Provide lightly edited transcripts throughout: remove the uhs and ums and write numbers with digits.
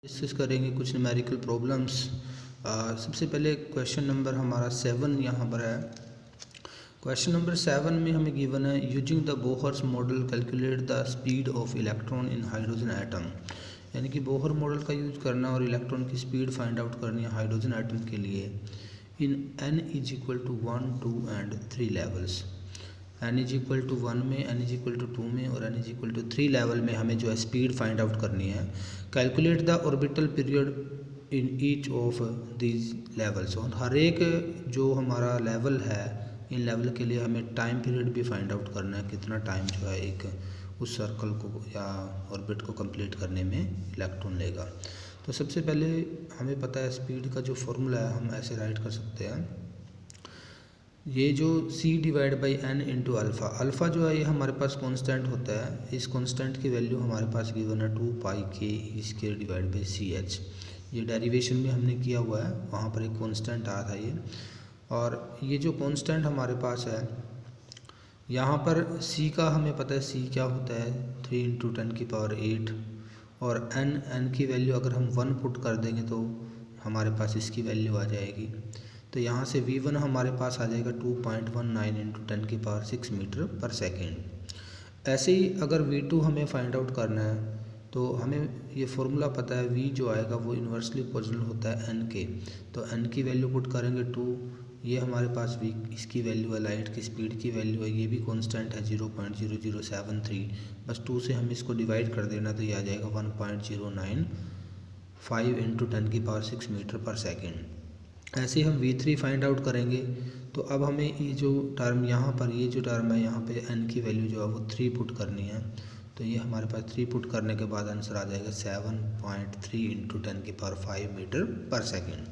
Discuss करेंगे कुछ numerical problems. सबसे पहले क्वेश्चन नंबर हमारा 7 यहाँ पर है। क्वेश्चन नंबर 7 में हमें गिवन है using the Bohr's model calculate the speed of electron in hydrogen atom. यानी कि बोहर मॉडल का यूज़ करना और इलेक्ट्रॉन की स्पीड फाइंड आउट करनी है हाइड्रोजन एटम के लिए in n is equal to 1, 2 and 3 levels. n is equal to 1 में, n इज इक्वल टू 2 में और n is equal to 3 level में हमें जो है स्पीड फाइंड आउट करनी है। Calculate the orbital period in each of these levels. और हर एक जो हमारा लेवल है इन लेवल के लिए हमें टाइम पीरियड भी फाइंड आउट करना है, कितना टाइम जो है एक उस सर्कल को या ऑर्बिट को कंप्लीट करने में इलेक्ट्रॉन लेगा। तो सबसे पहले हमें पता है स्पीड का जो फॉर्मूला है हम ऐसे राइट कर सकते हैं, ये जो c divide by n into alpha, alpha जो है ये हमारे पास कांस्टेंट होता है। इस कांस्टेंट की वैल्यू हमारे पास गिवन है 2 पाई के square divide by c h. ये डेरिवेशन में हमने किया हुआ है, वहाँ पर एक कांस्टेंट आया था ये। और ये जो कांस्टेंट हमारे पास है यहाँ पर c का हमें पता है c क्या होता है 3 इंटू 10 की पावर 8 और n की वैल्यू अगर हम 1 पुट कर देंगे तो हमारे पास इसकी वैल्यू आ जाएगी। तो यहाँ से v1 हमारे पास आ जाएगा 2.19 इंटू 10 की पावर 6 मीटर पर सेकेंड। ऐसे ही अगर v2 हमें फाइंड आउट करना है तो हमें ये फॉर्मूला पता है v जो आएगा वो इन्वर्सली प्रोपोर्शनल होता है n के। तो n की वैल्यू पुट करेंगे 2, ये हमारे पास v इसकी वैल्यू है, लाइट की स्पीड की वैल्यू है, ये भी कांस्टेंट है 0.0073। बस 2 से हम इसको डिवाइड कर देना तो ये आ जाएगा 1.095 इंटू 10 की पावर 6 मीटर पर सेकेंड। ऐसे हम v3 फाइंड आउट करेंगे। तो अब हमें ये जो टर्म यहाँ पर, ये जो टर्म है यहाँ पे n की वैल्यू जो है वो 3 पुट करनी है। तो ये हमारे पास 3 पुट करने के बाद आंसर आ जाएगा 7.3 इंटू 10 की पावर 5 मीटर पर सेकेंड।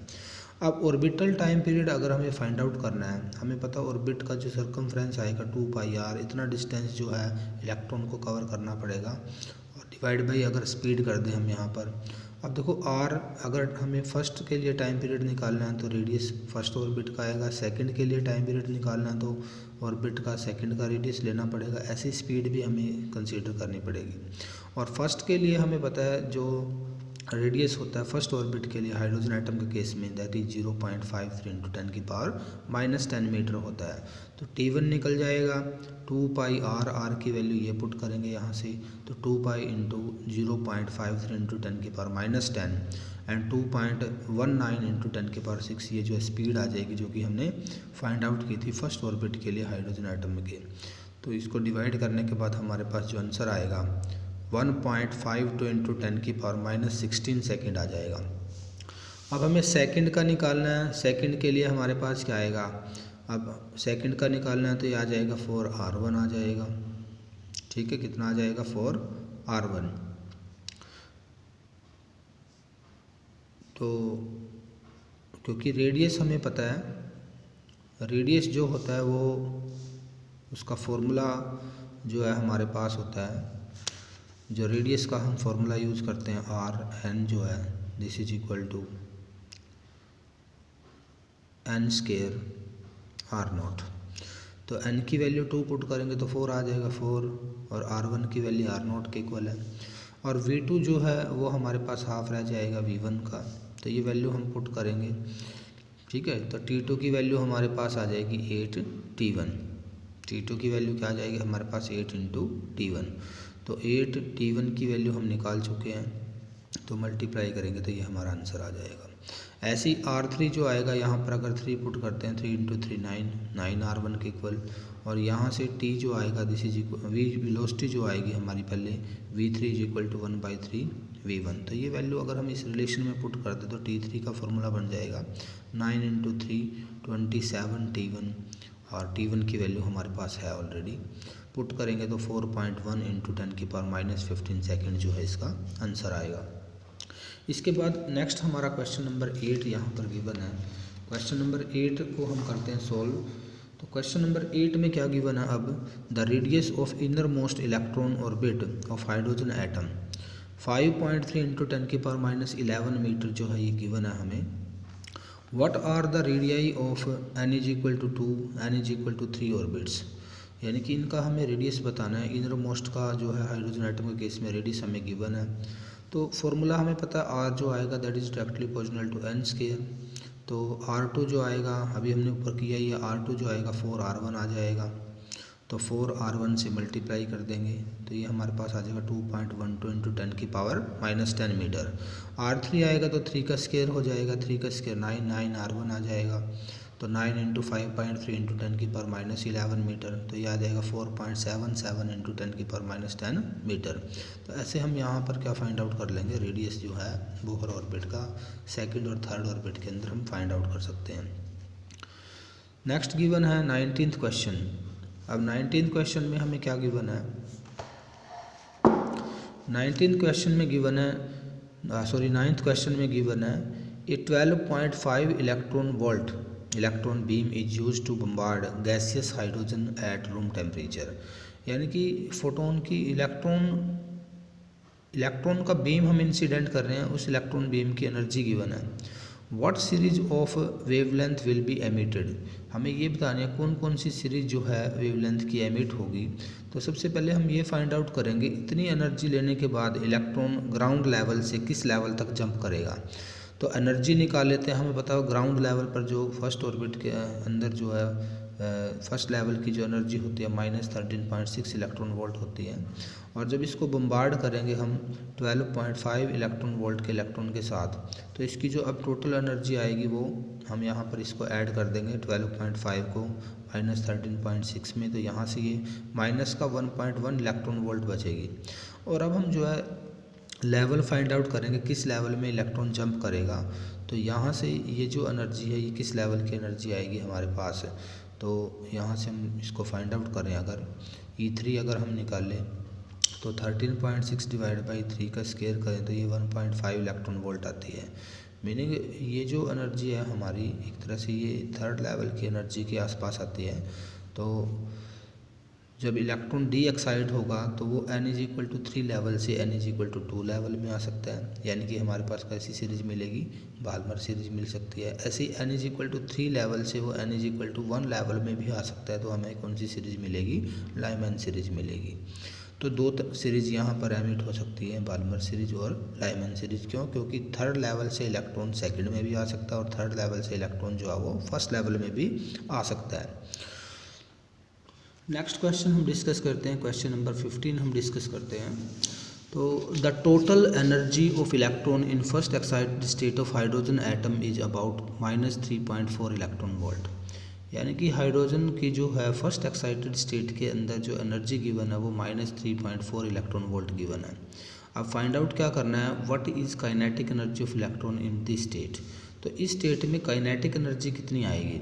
अब ऑर्बिटल टाइम पीरियड अगर हमें फाइंड आउट करना है, हमें पता ऑर्बिट का जो सर्कमफ्रेंस आएगा 2 पाई r, इतना डिस्टेंस जो है इलेक्ट्रॉन को कवर करना पड़ेगा और डिवाइड बाई अगर स्पीड कर दें हम यहाँ पर। अब देखो r, अगर हमें फर्स्ट के लिए टाइम पीरियड निकालना है तो रेडियस फर्स्ट ऑर्बिट का आएगा, सेकंड के लिए टाइम पीरियड निकालना है तो ऑर्बिट का सेकंड का रेडियस लेना पड़ेगा। ऐसी स्पीड भी हमें कंसीडर करनी पड़ेगी। और फर्स्ट के लिए हमें पता है जो रेडियस होता है फर्स्ट ऑर्बिट के लिए हाइड्रोजन एटम के केस में दैट इज 0.53 इंटू 10 की पावर -10 मीटर होता है। तो T1 निकल जाएगा 2 पाई r की वैल्यू ये पुट करेंगे यहाँ से, तो 2 पाई इंटू 0.53 इंटू 10 की पावर -10 एंड 2.19 इंटू 10 की पावर 6, ये जो स्पीड आ जाएगी जो कि हमने फाइंड आउट की थी फर्स्ट ऑर्बिट के लिए हाइड्रोजन एटम के। तो इसको डिवाइड करने के बाद हमारे पास जो आंसर आएगा 1.52 इंटू 10 की पावर -16 सेकेंड आ जाएगा। अब हमें सेकंड का निकालना है। सेकंड के लिए हमारे पास क्या आएगा, अब सेकंड का निकालना है तो ये आ जाएगा 4r1 आ जाएगा। ठीक है, कितना आ जाएगा 4r1। तो क्योंकि रेडियस हमें पता है, रेडियस जो होता है वो उसका फॉर्मूला जो है हमारे पास होता है, जो रेडियस का हम फॉर्मूला यूज़ करते हैं r n जो है this is equal to n square r0। तो n की वैल्यू 2 पुट करेंगे तो 4 आ जाएगा 4 और r1 की वैल्यू r0 के इक्वल है। और v2 जो है वो हमारे पास हाफ रह जाएगा v1 का, तो ये वैल्यू हम पुट करेंगे। ठीक है, तो t2 की वैल्यू हमारे पास आ जाएगी 8t1। t2 की वैल्यू क्या आ जाएगी हमारे पास 8 इंटू t1। तो 8t1 की वैल्यू हम निकाल चुके हैं, तो मल्टीप्लाई करेंगे तो ये हमारा आंसर आ जाएगा। ऐसे ही r3 जो आएगा यहाँ पर अगर 3 पुट करते हैं 3 इंटू 3 9r1 के इक्वल। और यहाँ से t जो आएगा दिस इज इक्वल वेलोसिटी जो आएगी हमारी पहले v3 is equal to 1/3 v1। तो ये वैल्यू अगर हम इस रिलेशन में पुट करते तो t3 का फॉर्मूला बन जाएगा 9 इंटू 3 27t1 और t1 की वैल्यू हमारे पास है ऑलरेडी। पुट करेंगे तो 4.1 इंटू 10 की पावर -15 सेकेंड जो है इसका आंसर आएगा। इसके बाद नेक्स्ट हमारा क्वेश्चन नंबर 8 यहाँ पर गिवन है। क्वेश्चन नंबर 8 को हम करते हैं सॉल्व। तो क्वेश्चन नंबर 8 में क्या गिवन है, अब the radius of inner most electron orbit of hydrogen atom 5.3 into 10 की पावर -11 मीटर जो है ये गिवन है हमें। What are the radii of n is equal to 2 n is equal to 3 orbits. यानी कि इनका हमें रेडियस बताना है। इनर मोस्ट का जो है हाइड्रोजन एटम के केस में रेडियस हमें गिवन है। तो फॉर्मूला हमें पता है आर जो आएगा that is directly proportional to n square. तो R2 जो आएगा अभी हमने ऊपर किया ही है, R2 जो आएगा 4R1 आ जाएगा। तो 4R1 से मल्टीप्लाई कर देंगे तो ये हमारे पास आ जाएगा 2.12 इंटू 10 की पावर -10 मीटर। R3 आएगा तो 3 का स्केयर हो जाएगा, 3 का स्केयर 9R1 आ जाएगा। तो 9 इंटू 5.3 इंटू 10 की पावर -11 मीटर। तो ये आ जाएगा 4.77 इंटू 10 की पावर -10 मीटर। तो ऐसे हम यहाँ पर क्या फाइंड आउट कर लेंगे, रेडियस जो है बोहर ऑर्बिट का सेकंड और थर्ड ऑर्बिट के अंदर हम फाइंड आउट कर सकते हैं। नेक्स्ट गिवन है 19th क्वेश्चन। अब 19th क्वेश्चन में हमें क्या गिवन है, 19th क्वेश्चन में गिवन है 9th क्वेश्चन में गिवन है a 12.5 electron volt electron beam is use to bombard gaseous hydrogen at room temperature. यानी कि फोटोन की इलेक्ट्रॉन का बीम हम इंसिडेंट कर रहे हैं, उस इलेक्ट्रॉन बीम की एनर्जी गिवन है। What series of wavelength will be emitted, हमें ये बताना है कौन कौन सी सीरीज जो है वेवलेंथ की एमिट होगी। तो सबसे पहले हम ये फाइंड आउट करेंगे इतनी एनर्जी लेने के बाद इलेक्ट्रॉन ग्राउंड लेवल से किस लेवल तक जंप करेगा। तो एनर्जी निकाल लेते हैं। हमें बताओ ग्राउंड लेवल पर जो फर्स्ट ऑर्बिट के अंदर जो है फर्स्ट लेवल की जो एनर्जी होती है -13.6 इलेक्ट्रॉन वोल्ट होती है। और जब इसको बम्बार्ड करेंगे हम 12.5 इलेक्ट्रॉन वोल्ट के इलेक्ट्रॉन के साथ, तो इसकी जो अब टोटल एनर्जी आएगी वो हम यहाँ पर इसको ऐड कर देंगे 12.5 को -13.6 में। तो यहाँ से ये माइनस का 1.1 इलेक्ट्रॉन वोल्ट बचेगी। और अब हम जो है लेवल फाइंड आउट करेंगे किस लेवल में इलेक्ट्रॉन जंप करेगा। तो यहाँ से ये जो एनर्जी है ये किस लेवल की एनर्जी आएगी हमारे पास। तो यहाँ से हम इसको फाइंड आउट करें, अगर E3 अगर हम निकालें तो 13.6 डिवाइड बाई 3 का स्केयर करें तो ये 1.5 इलेक्ट्रॉन वोल्ट आती है। मीनिंग ये जो एनर्जी है हमारी एक तरह से ये थर्ड लेवल की एनर्जी के आसपास आती है। तो जब इलेक्ट्रॉन डी एक्साइड होगा तो वो n=3 लेवल से n=2 लेवल में आ सकता है। यानी कि हमारे पास कैसी सीरीज मिलेगी, बाल्मर सीरीज मिल सकती है। ऐसे ही n=3 लेवल से वो n=1 लेवल में भी आ सकता है। तो हमें कौन सी सीरीज मिलेगी, लाइमैन सीरीज मिलेगी। तो दो सीरीज यहाँ पर एमिट हो सकती है, बाल्मर सीरीज और लाइमैन सीरीज। क्यों? क्योंकि थर्ड लेवल से इलेक्ट्रॉन सेकंड में भी आ सकता है और थर्ड लेवल से इलेक्ट्रॉन जो है वो फर्स्ट लेवल में भी आ सकता है। नेक्स्ट क्वेश्चन हम डिस्कस करते हैं, क्वेश्चन नंबर 15 हम डिस्कस करते हैं। तो the total energy of electron in first excited state of hydrogen atom is about -3.4 electron volt. यानी कि हाइड्रोजन की जो है फर्स्ट एक्साइटेड स्टेट के अंदर जो एनर्जी गिवन है वो -3.4 इलेक्ट्रॉन वोल्ट गिवन है। अब फाइंड आउट क्या करना है, what is kinetic energy of electron in this state. तो इस स्टेट में काइनेटिक एनर्जी कितनी आएगी,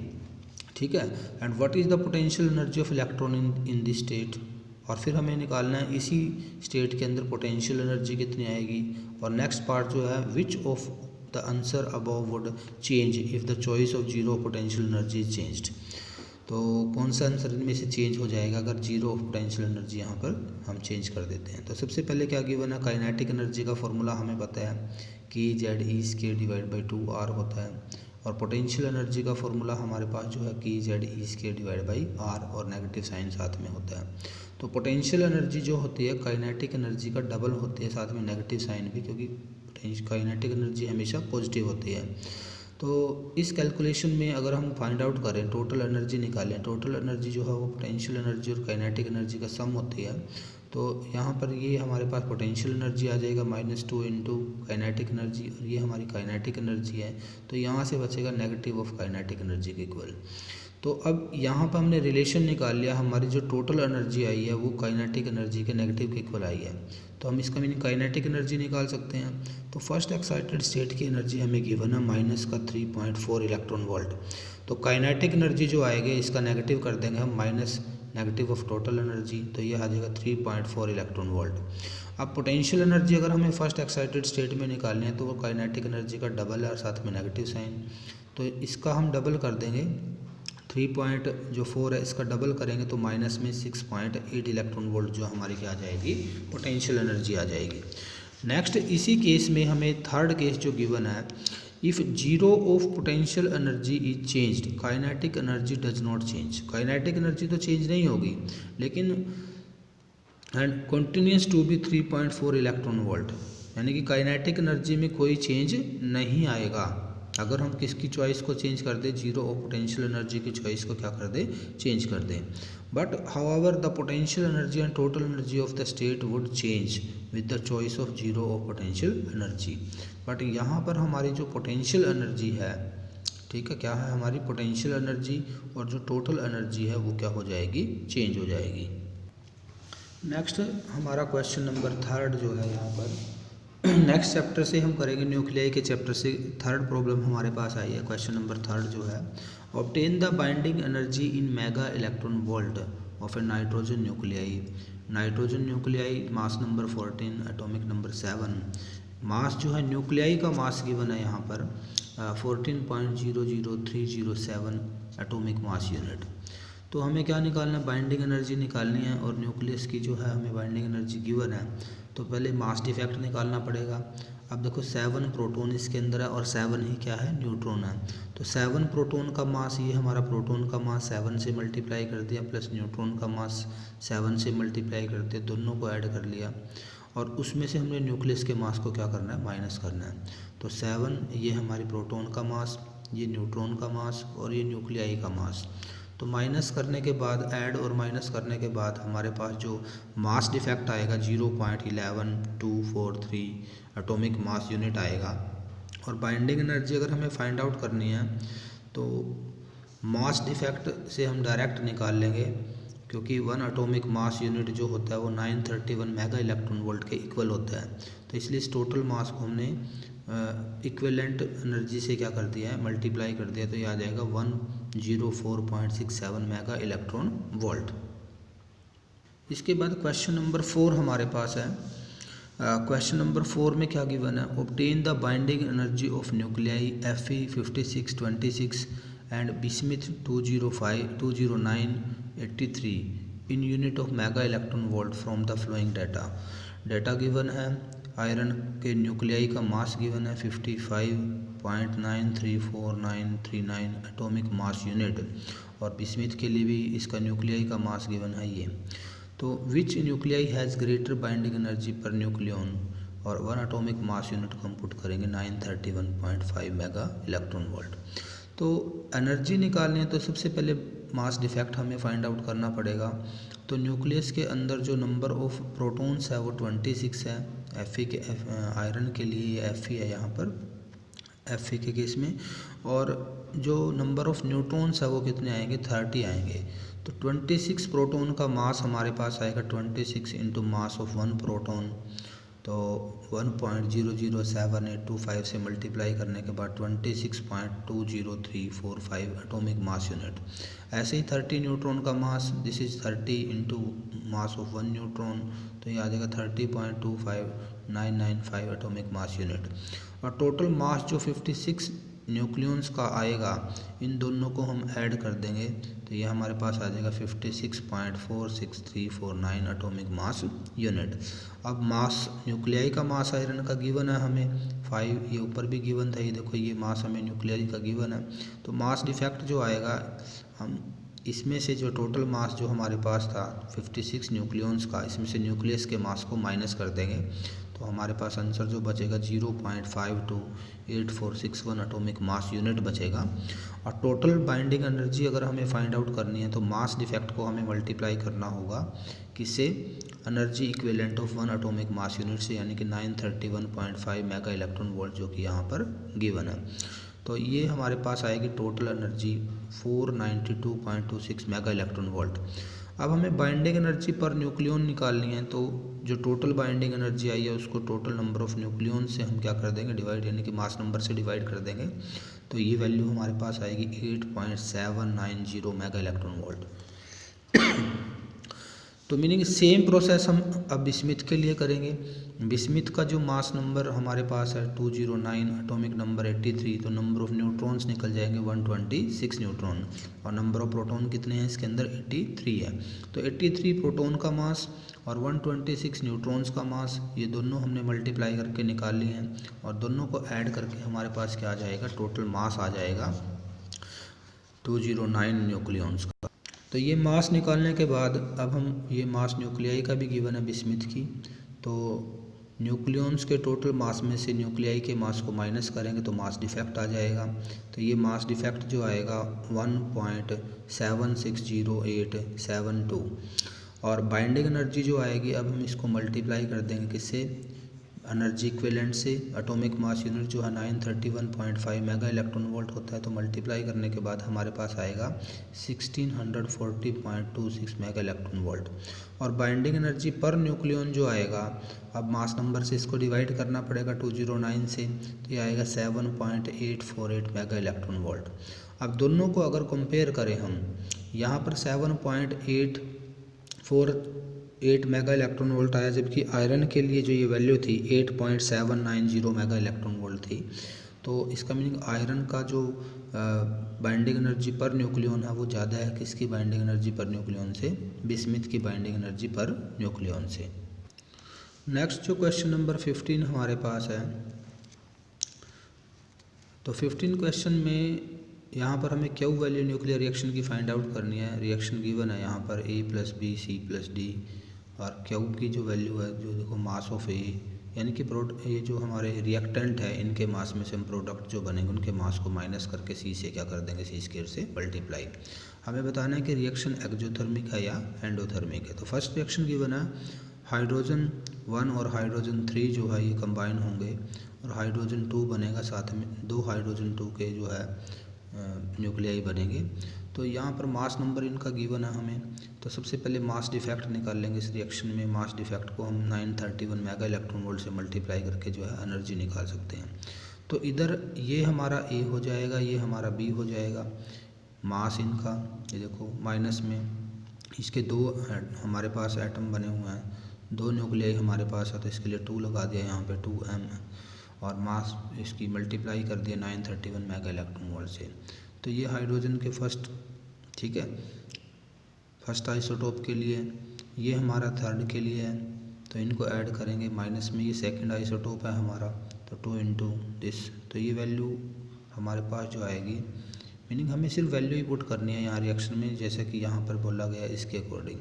ठीक है। And what is the potential energy of electron in this state. और फिर हमें निकालना है इसी स्टेट के अंदर पोटेंशियल एनर्जी कितनी आएगी। और नेक्स्ट पार्ट जो है which of the answer above would change if the choice of zero potential energy is changed. तो कौन सा आंसर इनमें से चेंज हो जाएगा अगर जीरो ऑफ पोटेंशियल एनर्जी यहाँ पर हम चेंज कर देते हैं। तो सबसे पहले क्या गिवन है, काइनेटिक एनर्जी का फॉर्मूला हमें पता है कि KZ(E²/2R होता है। और पोटेंशियल एनर्जी का फॉर्मूला हमारे पास जो है KZ(E²/R और नेगेटिव साइन साथ में होता है। तो पोटेंशियल एनर्जी जो होती है काइनेटिक एनर्जी का डबल होती है, साथ में नेगेटिव साइन भी, क्योंकि काइनेटिक एनर्जी हमेशा पॉजिटिव होती है। तो इस कैलकुलेशन में अगर हम फाइंड आउट करें, टोटल एनर्जी निकालें, टोटल एनर्जी जो है वो पोटेंशियल एनर्जी और काइनेटिक एनर्जी का सम होती है। तो यहाँ पर ये हमारे पास पोटेंशियल एनर्जी आ जाएगा -2 इंटू काइनेटिक एनर्जी, और ये हमारी काइनेटिक एनर्जी है। तो यहाँ से बचेगा नेगेटिव ऑफ काइनेटिक एनर्जी के इक्वल। तो अब यहाँ पर हमने रिलेशन निकाल लिया, हमारी जो टोटल एनर्जी आई है वो काइनेटिक एनर्जी के नेगेटिव के इक्वल आई है। तो हम इसका मीनिंग काइनेटिक एनर्जी निकाल सकते हैं। तो फर्स्ट एक्साइटेड स्टेट की एनर्जी हमें गिवन है -3.4 इलेक्ट्रॉन वोल्ट। तो काइनेटिक एनर्जी जो आएगी इसका नेगेटिव कर देंगे हम, minus negative of total energy, तो ये आ जाएगा 3.4 इलेक्ट्रॉन वोल्ट। अब पोटेंशियल एनर्जी अगर हमें फर्स्ट एक्साइटेड स्टेट में निकालनी है तो वो काइनेटिक एनर्जी का डबल है और साथ में नेगेटिव साइन। तो इसका हम डबल कर देंगे, 3.4 है इसका डबल करेंगे तो माइनस में 6.8 इलेक्ट्रॉन वोल्ट जो हमारी क्या आ जाएगी, पोटेंशियल एनर्जी आ जाएगी। नेक्स्ट इसी केस में हमें थर्ड केस जो गिवन है, if zero of potential energy is changed kinetic energy does not change. Kinetic energy तो चेंज नहीं होगी, लेकिन and continues to be 3.4 electron volt. यानी कि काइनेटिक एनर्जी में कोई चेंज नहीं आएगा। अगर हम किसकी चॉइस को चेंज कर दें, जीरो ऑफ पोटेंशियल एनर्जी की चॉइस को क्या कर दें, चेंज कर दें। But however the potential energy and total energy of the state would change with the choice of zero of potential energy. But यहाँ पर हमारी जो पोटेंशियल एनर्जी है, ठीक है, क्या है हमारी पोटेंशियल एनर्जी, और जो टोटल एनर्जी है वो क्या हो जाएगी, चेंज हो जाएगी। नेक्स्ट हमारा क्वेश्चन नंबर थर्ड जो है यहाँ पर नेक्स्ट चैप्टर से हम करेंगे, न्यूक्लियाई के चैप्टर से थर्ड प्रॉब्लम हमारे पास आई है। क्वेश्चन नंबर थर्ड जो है, obtain the binding energy in mega electron volt of A nitrogen nuclei. Nitrogen nuclei mass number 14, atomic number 7। मास जो है न्यूक्लियाई का मास गिवन है यहाँ पर 14.00307 एटॉमिक मास यूनिट। तो हमें क्या निकालना है, बाइंडिंग एनर्जी निकालनी है, और न्यूक्लियस की जो है हमें बाइंडिंग एनर्जी गिवन है, तो पहले मास डिफेक्ट निकालना पड़ेगा। अब देखो 7 प्रोटॉन इसके अंदर है और 7 ही क्या है, न्यूट्रॉन है। तो 7 प्रोटॉन का मास, ये हमारा प्रोटॉन का मास 7 से मल्टीप्लाई कर दिया, प्लस न्यूट्रॉन का मास 7 से मल्टीप्लाई कर दिया, दोनों को ऐड कर लिया, और उसमें से हमने न्यूक्लियस के मास को क्या करना है, माइनस करना है। तो 7 ये हमारी प्रोटॉन का मास, ये न्यूट्रॉन का मास, और ये न्यूक्लियाई का मास। तो माइनस करने के बाद, ऐड और माइनस करने के बाद हमारे पास जो मास डिफेक्ट आएगा 0.11243 एटॉमिक मास यूनिट आएगा। और बाइंडिंग एनर्जी अगर हमें फाइंड आउट करनी है तो मास डिफेक्ट से हम डायरेक्ट निकाल लेंगे, क्योंकि 1 एटॉमिक मास यूनिट जो होता है वो 931 मेगा इलेक्ट्रॉन वोल्ट के इक्वल होता है। तो इसलिए इस टोटल मास को हमने इक्विवेलेंट एनर्जी से क्या कर दिया है, मल्टीप्लाई कर दिया, तो ये आ जाएगा 104.67 मेगा इलेक्ट्रॉन वोल्ट। इसके बाद क्वेश्चन नंबर 4 हमारे पास है। क्वेश्चन नंबर 4 में क्या गिवन है, obtain the binding energy of nuclei Fe5626 and bismuth 20983 in unit of mega electron volt from the flowing data. Data given है, आयरन के न्यूक्लियाई का मास गिवन है 55.934939 एटॉमिक मास यूनिट, और bismuth के लिए भी इसका न्यूक्लियाई का मास गिवन है ये। तो which nuclei has greater binding energy per nucleon, और 1 एटॉमिक मास यूनिट को हम पुट करेंगे 931.5 मेगा इलेक्ट्रॉन वोल्ट। तो एनर्जी निकालनी है तो सबसे पहले मास डिफेक्ट हमें फाइंड आउट करना पड़ेगा। तो न्यूक्लियस के अंदर जो नंबर ऑफ प्रोटॉन्स है वो 26 है। Fe आयरन के लिए Fe है यहाँ पर Fe के केस में, और जो नंबर ऑफ न्यूट्रॉन्स है वो कितने आएंगे, 30 आएंगे। तो 26 प्रोटॉन का मास हमारे पास आएगा 26 इंटू मास ऑफ 1 प्रोटॉन, तो 1.007825 से मल्टीप्लाई करने के बाद 26.20345 एटॉमिक मास यूनिट। ऐसे ही 30 न्यूट्रॉन का मास, this is 30 into mass of 1 neutron, तो ये आ जाएगा 30.25995 एटॉमिक मास यूनिट। और टोटल मास जो 56 न्यूक्लियंस का आएगा, इन दोनों को हम ऐड कर देंगे, तो ये हमारे पास आ जाएगा 56.46349 एटॉमिक मास यूनिट। अब मास न्यूक्लियाई का मास आयरन का गिवन है हमें 5, ये ऊपर भी गिवन था, ये देखो ये मास हमें न्यूक्लियाई का गिवन है। तो मास डिफेक्ट जो आएगा, हम इसमें से जो टोटल मास जो हमारे पास था 56 न्यूक्लियंस का, इसमें से न्यूक्लियस के मास को माइनस कर देंगे, तो हमारे पास आंसर जो बचेगा 0.528461 एटॉमिक मास यूनिट बचेगा। और टोटल बाइंडिंग एनर्जी अगर हमें फाइंड आउट करनी है तो मास डिफेक्ट को हमें मल्टीप्लाई करना होगा किससे, energy equivalent of 1 atomic mass unit से, यानी कि 931.5 मेगा इलेक्ट्रॉन वोल्ट जो कि यहाँ पर गिवन है। तो ये हमारे पास आएगी total energy 492.26 mega electron volt. अब हमें बाइंडिंग एनर्जी पर न्यूक्लियन निकालनी है, तो जो टोटल बाइंडिंग एनर्जी आई है उसको टोटल नंबर ऑफ न्यूक्लियन से हम क्या कर देंगे, डिवाइड, यानी कि मास नंबर से डिवाइड कर देंगे, तो ये वैल्यू हमारे पास आएगी 8.790 मेगा इलेक्ट्रॉन वोल्ट। तो मीनिंग सेम प्रोसेस हम अब बिस्मिथ के लिए करेंगे। बिस्मिथ का जो मास नंबर हमारे पास है 209, एटॉमिक नंबर 83, तो नंबर ऑफ न्यूट्रॉन्स निकल जाएंगे 126 न्यूट्रॉन, और नंबर ऑफ प्रोटॉन कितने हैं इसके अंदर, 83 है। तो 83 प्रोटॉन का मास और 126 न्यूट्रॉन्स का मास, ये दोनों हमने मल्टीप्लाई करके निकाल लिए हैं, और दोनों को ऐड करके हमारे पास क्या आ जाएगा, टोटल मास आ जाएगा 209 न्यूक्लियॉन्स का। तो ये मास निकालने के बाद अब हम, ये मास न्यूक्लियाई का भी गिवन है बिस्मिथ की, तो न्यूक्लियॉन्स के टोटल मास में से न्यूक्लियाई के मास को माइनस करेंगे तो मास डिफेक्ट आ जाएगा। तो ये मास डिफेक्ट जो आएगा 1.760872 और बाइंडिंग एनर्जी जो आएगी, अब हम इसको मल्टीप्लाई कर देंगे किससे, एनर्जी इक्विवेलेंट से। एटॉमिक मास यूनिट जो है 931.5 मेगा इलेक्ट्रॉन वोल्ट होता है, तो मल्टीप्लाई करने के बाद हमारे पास आएगा 1640.26 मेगा इलेक्ट्रॉन वोल्ट। और बाइंडिंग एनर्जी पर न्यूक्लियॉन जो आएगा, अब मास नंबर से इसको डिवाइड करना पड़ेगा 209 से, तो ये आएगा 7.848 मेगा इलेक्ट्रॉन वोल्ट। अब दोनों को अगर कंपेयर करें हम, यहाँ पर 7.848 मेगा इलेक्ट्रॉन वोल्ट आया, जबकि आयरन के लिए जो ये वैल्यू थी 8.790 मेगा इलेक्ट्रॉन वोल्ट थी। तो इसका मीनिंग आयरन का जो बाइंडिंग एनर्जी पर न्यूक्लियॉन है वो ज़्यादा है किसकी बाइंडिंग एनर्जी पर न्यूक्लियॉन से, बिस्मिथ की बाइंडिंग एनर्जी पर न्यूक्लियॉन से। नेक्स्ट जो क्वेश्चन नंबर 15 हमारे पास है, तो 15 क्वेश्चन में यहाँ पर हमें क्यू वैल्यू न्यूक्लियर रिएक्शन की फाइंड आउट करनी है। रिएक्शन गिवन है यहाँ पर A+B+C+D, और क्यू की जो वैल्यू है, जो देखो मास ऑफ ए, यानी कि ये जो हमारे रिएक्टेंट है इनके मास में से हम प्रोडक्ट जो बनेंगे उनके मास को माइनस करके सी से क्या कर देंगे, C² से मल्टीप्लाई। हमें बताना है कि रिएक्शन एक्जोथर्मिक है या एंडोथर्मिक है। तो फर्स्ट रिएक्शन गिवन है, हाइड्रोजन 1 और हाइड्रोजन 3 जो है ये कंबाइन होंगे और हाइड्रोजन 2 बनेगा, साथ में 2 हाइड्रोजन 2 के जो है न्यूक्लियाई बनेंगे। तो यहाँ पर मास नंबर इनका गिवन है हमें, तो सबसे पहले मास डिफेक्ट निकाल लेंगे इस रिएक्शन में। मास डिफेक्ट को हम 931 मेगा इलेक्ट्रॉन वोल्ट से मल्टीप्लाई करके जो है एनर्जी निकाल सकते हैं। तो इधर ये हमारा ए हो जाएगा, ये हमारा बी हो जाएगा। मास इनका ये देखो माइनस में, इसके 2 हमारे पास एटम बने हुए हैं, 2 न्यूक्लियाई हमारे पास है, तो इसके लिए 2 लगा दिया यहाँ पे 2m, और मास इसकी मल्टीप्लाई कर दिया 931 मेगा इलेक्ट्रॉन वोल्ट से। तो ये हाइड्रोजन के फर्स्ट, ठीक है, फर्स्ट आइसोटोप के लिए, ये हमारा थर्ड के लिए है, तो इनको ऐड करेंगे। माइनस में ये सेकंड आइसोटोप है हमारा, तो 2 इंटू दिस, तो ये वैल्यू हमारे पास जो आएगी, मीनिंग हमें सिर्फ वैल्यू ही पुट करनी है यहाँ रिएक्शन में, जैसे कि यहाँ पर बोला गया इसके अकॉर्डिंग,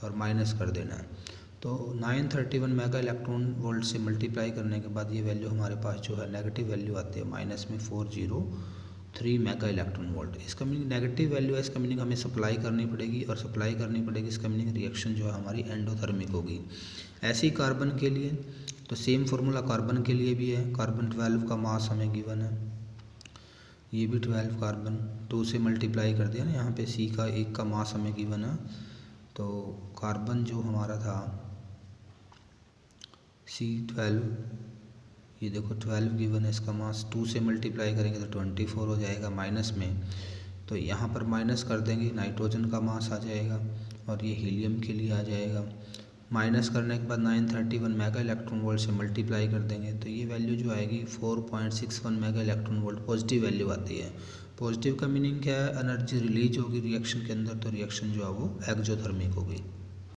और माइनस कर देना है। तो 931 मेगा इलेक्ट्रॉन वोल्ट से मल्टीप्लाई करने के बाद ये वैल्यू हमारे पास जो है नेगेटिव वैल्यू आती है, माइनस में 403 मेगा इलेक्ट्रॉन वोल्ट। इसका मीनिंग नेगेटिव वैल्यू है, इसका मीनिंग हमें सप्लाई करनी पड़ेगी, और सप्लाई करनी पड़ेगी इसका मीनिंग रिएक्शन जो है हमारी एंडोथर्मिक होगी। ऐसे ही कार्बन के लिए, तो सेम फार्मूला कार्बन के लिए भी है। कार्बन 12 का मास हमें गिवन है, ये भी 12 कार्बन 2 से मल्टीप्लाई कर दिया ना, यहाँ पे C का 1 का मास हमें गिवन है। तो कार्बन जो हमारा था C12, ये देखो 12 गिवन है, इसका मास 2 से मल्टीप्लाई करेंगे तो 24 हो जाएगा माइनस में, तो यहाँ पर माइनस कर देंगे, नाइट्रोजन का मास आ जाएगा और ये हीलियम के लिए आ जाएगा। माइनस करने के बाद 931 मेगा इलेक्ट्रॉन वोल्ट से मल्टीप्लाई कर देंगे, तो ये वैल्यू जो आएगी 4.61 mega electron volt positive value आती है। पॉजिटिव का मीनिंग क्या है, एनर्जी रिलीज होगी रिएक्शन के अंदर, तो रिएक्शन जो है वो एक्जोथर्मिक होगी।